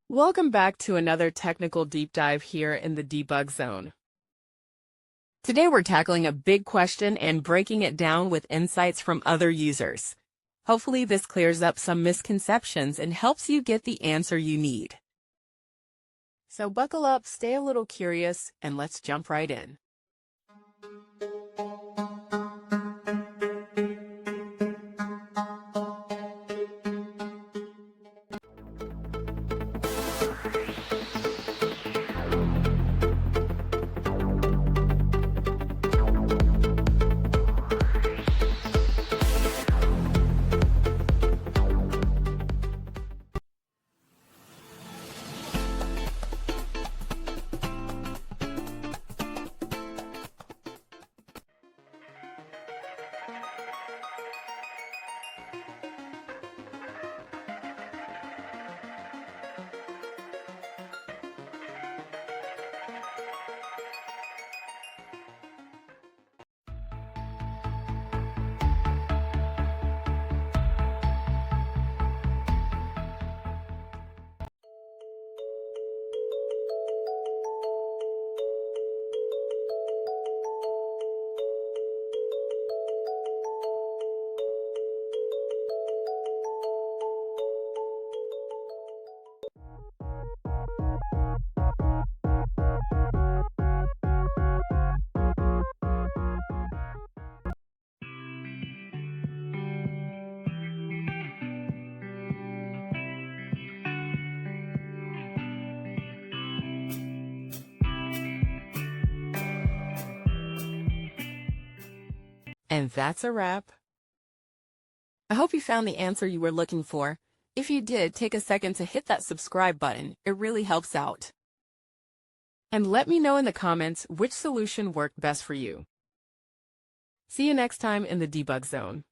Welcome back to another technical deep dive here in the debug zone. Today we're tackling a big question and breaking it down with insights from other users. Hopefully this clears up some misconceptions and helps you get the answer you need. So buckle up, stay a little curious, and let's jump right in. And that's a wrap. I hope you found the answer you were looking for. If you did, take a second to hit that subscribe button. It really helps out. And let me know in the comments which solution worked best for you. See you next time in the debug zone.